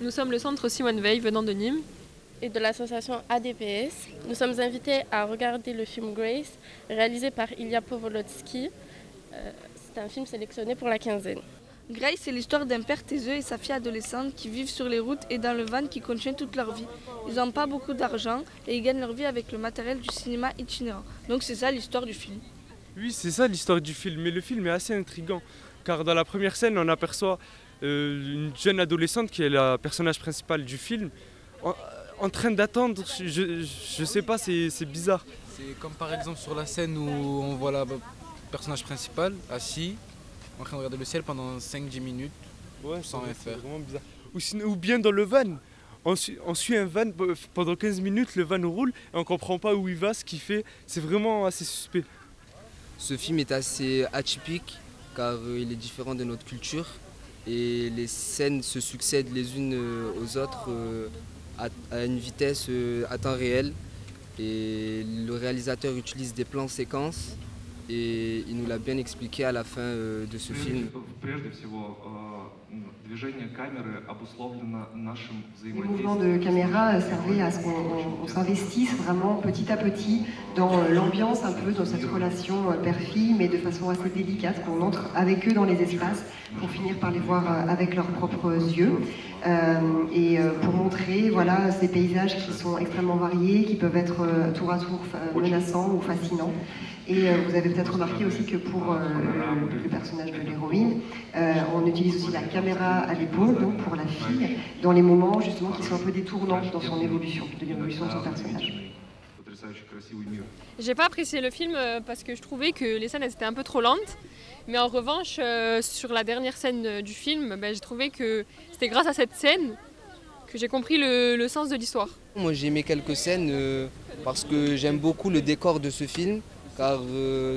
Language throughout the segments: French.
Nous sommes le centre Simone Veil venant de Nîmes. Et de l'association ADPS. Nous sommes invités à regarder le film Grace, réalisé par Ilya Povolotsky. C'est un film sélectionné pour la quinzaine. Grace, c'est l'histoire d'un père taiseux et sa fille adolescente qui vivent sur les routes et dans le van qui contient toute leur vie. Ils n'ont pas beaucoup d'argent et ils gagnent leur vie avec le matériel du cinéma itinérant. Donc c'est ça l'histoire du film. Oui, c'est ça l'histoire du film, mais le film est assez intriguant, car dans la première scène, on aperçoit une jeune adolescente qui est le personnage principal du film, en train d'attendre, je sais pas, c'est bizarre. C'est comme par exemple sur la scène où on voit le personnage principal assis, en train de regarder le ciel pendant 5-10 minutes, sans rien faire. C'est vraiment bizarre. Ou bien dans le van, on suit un van pendant 15 minutes, le van roule et on comprend pas où il va, ce qu'il fait, c'est vraiment assez suspect. Ce film est assez atypique car il est différent de notre culture et les scènes se succèdent les unes aux autres à une vitesse à temps réel et le réalisateur utilise des plans séquences et il nous l'a bien expliqué à la fin de ce film. Les mouvements de caméra servaient à ce qu'on s'investisse vraiment petit à petit dans l'ambiance, un peu dans cette relation père-fille, mais de façon assez délicate, qu'on entre avec eux dans les espaces pour finir par les voir avec leurs propres yeux. Et pour montrer voilà, ces paysages qui sont extrêmement variés, qui peuvent être tour à tour menaçants ou fascinants. Et vous avez peut-être remarqué aussi que pour le personnage de l'héroïne, on utilise aussi la caméra à l'épaule, donc pour la fille, dans les moments justement qui sont un peu détournants dans son évolution, de l'évolution de son personnage. J'ai pas apprécié le film parce que je trouvais que les scènes étaient un peu trop lentes. Mais en revanche, sur la dernière scène du film, j'ai trouvé que c'était grâce à cette scène que j'ai compris le sens de l'histoire. Moi j'ai aimé quelques scènes parce que j'aime beaucoup le décor de ce film, car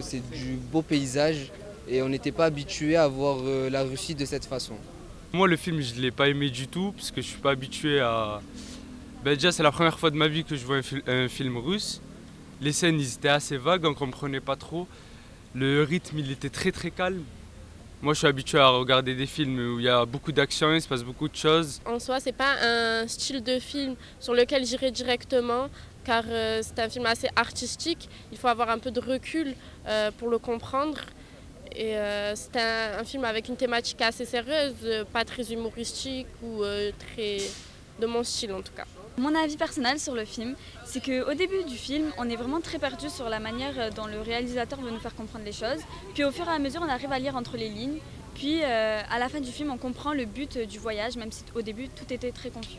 c'est du beau paysage et on n'était pas habitué à voir la Russie de cette façon. Moi le film je ne l'ai pas aimé du tout parce que je ne suis pas habitué à... déjà c'est la première fois de ma vie que je vois un film russe. Les scènes ils étaient assez vagues, on ne comprenait pas trop. Le rythme il était très très calme. Moi je suis habitué à regarder des films où il y a beaucoup d'action, il se passe beaucoup de choses. En soi, c'est pas un style de film sur lequel j'irai directement, car c'est un film assez artistique. Il faut avoir un peu de recul pour le comprendre. Et c'est un film avec une thématique assez sérieuse, pas très humoristique ou très de mon style en tout cas. Mon avis personnel sur le film, c'est qu'au début du film, on est vraiment très perdu sur la manière dont le réalisateur veut nous faire comprendre les choses. Puis au fur et à mesure, on arrive à lire entre les lignes. Puis à la fin du film, on comprend le but du voyage, même si au début, tout était très confus.